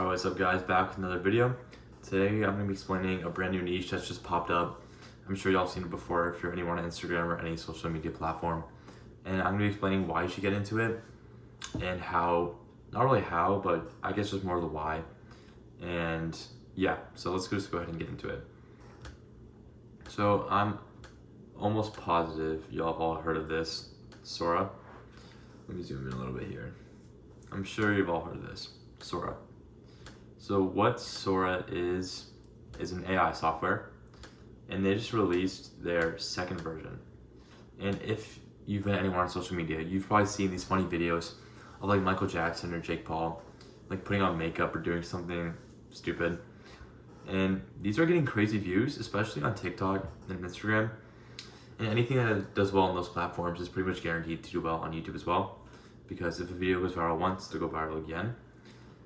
Alright, what's up guys, back with another video. Today I'm going to be explaining a brand new niche that's just popped up. I'm sure y'all have seen it before if you're anyone on Instagram or any social media platform. And I'm going to be explaining why you should get into it and how, not really how, but I guess just more of the why. And yeah, so let's just go ahead and get into it. So I'm almost positive y'all have all heard of this, Sora. Let me zoom in a little bit here. I'm sure you've all heard of this, Sora. So what Sora is an AI software, and they just released their second version. And if you've been anywhere on social media, you've probably seen these funny videos of like Michael Jackson or Jake Paul, like putting on makeup or doing something stupid. And these are getting crazy views, especially on TikTok and Instagram. And anything that does well on those platforms is pretty much guaranteed to do well on YouTube as well. Because if a video goes viral once, it'll go viral again.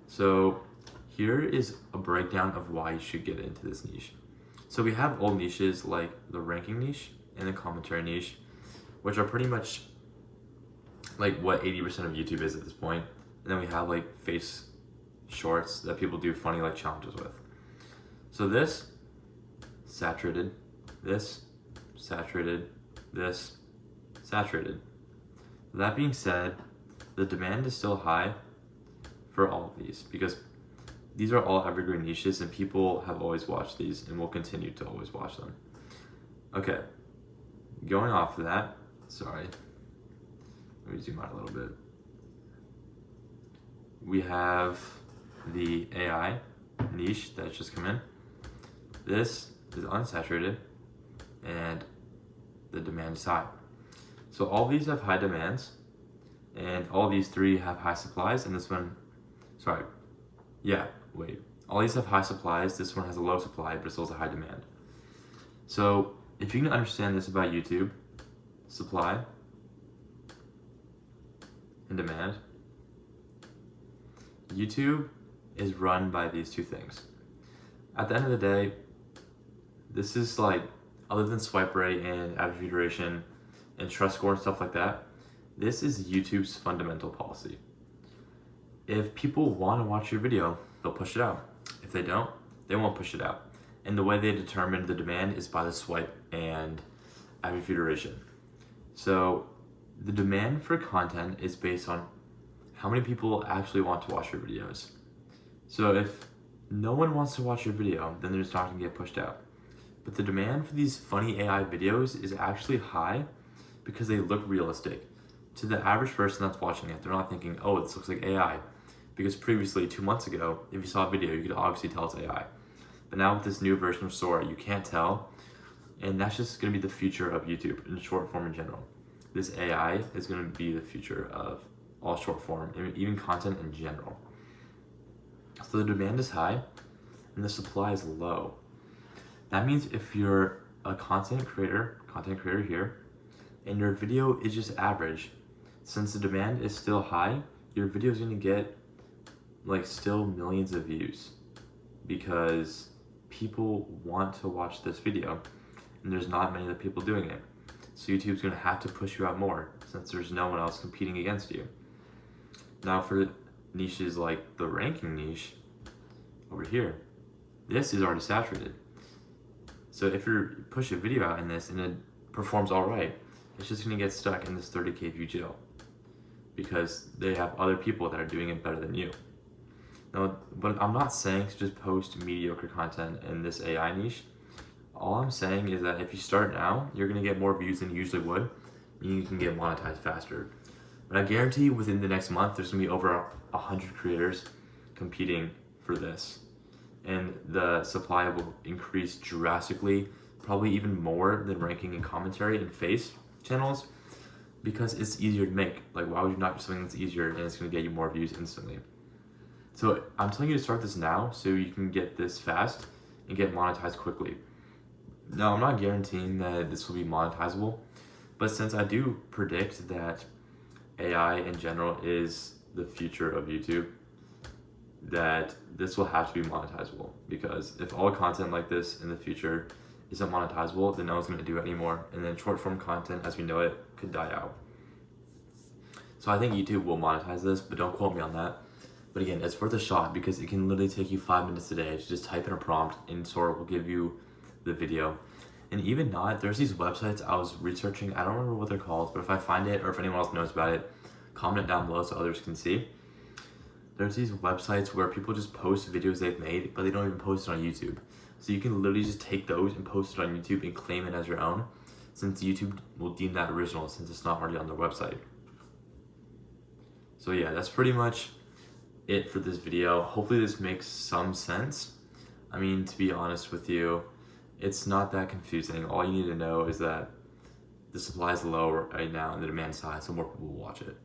So here is a breakdown of why you should get into this niche. So we have old niches like the ranking niche and the commentary niche, which are pretty much like what 80% of YouTube is at this point. And then we have like face shorts that people do funny like challenges with. So this, saturated, this, saturated, this, saturated. That being said, the demand is still high for all of these because these are all evergreen niches and people have always watched these and will continue to always watch them. Okay, going off of that, sorry, let me zoom out a little bit. We have the AI niche that's just come in. This is unsaturated and the demand is high. So all these have high demands and all these three have high supplies, and this one, all these have high supplies, this one has a low supply, but it still has a high demand. So if you can understand this about YouTube, supply and demand, YouTube is run by these two things. At the end of the day, this is like, other than swipe rate and average view duration and trust score and stuff like that, this is YouTube's fundamental policy. If people want to watch your video, they'll push it out. If they don't, they won't push it out. And the way they determine the demand is by the swipe and average view duration. So the demand for content is based on how many people actually want to watch your videos. So if no one wants to watch your video, then they're just not going to get pushed out. But the demand for these funny AI videos is actually high because they look realistic. To the average person that's watching it, they're not thinking, oh, this looks like AI. Because previously, 2 months ago, if you saw a video, you could obviously tell it's AI. But now with this new version of Sora, you can't tell. And that's just going to be the future of YouTube in short form in general. This AI is going to be the future of all short form, and even content in general. So the demand is high and the supply is low. That means if you're a content creator here, and your video is just average, since the demand is still high, your video is going to get like still millions of views because people want to watch this video and there's not many other people doing it. So YouTube's going to have to push you out more since there's no one else competing against you. Now for niches like the ranking niche over here, this is already saturated. So if you push a video out in this and it performs all right, it's just going to get stuck in this 30K view jail because they have other people that are doing it better than you. Now, but I'm not saying to just post mediocre content in this AI niche. All I'm saying is that if you start now, you're going to get more views than you usually would, and you can get monetized faster. But I guarantee within the next month, there's going to be over 100 creators competing for this. And the supply will increase drastically, probably even more than ranking and commentary and face channels, because it's easier to make. Like, why would you not do something that's easier and it's going to get you more views instantly? So I'm telling you to start this now so you can get this fast and get monetized quickly. Now, I'm not guaranteeing that this will be monetizable, but since I do predict that AI in general is the future of YouTube, that this will have to be monetizable, because if all content like this in the future isn't monetizable, then no one's going to do it anymore, and then short form content as we know it could die out. So I think YouTube will monetize this, but don't quote me on that. But again, it's worth a shot because it can literally take you 5 minutes a day to just type in a prompt and Sora will give you the video. And even not, there's these websites I was researching, I don't remember what they're called, but if I find it or if anyone else knows about it, comment it down below so others can see. There's these websites where people just post videos they've made, but they don't even post it on YouTube. So you can literally just take those and post it on YouTube and claim it as your own, since YouTube will deem that original since it's not already on their website. So yeah, that's pretty much it for this video. Hopefully this makes some sense. I mean, to be honest with you, it's not that confusing. All you need to know is that the supply is low right now and the demand is high, so more people will watch it.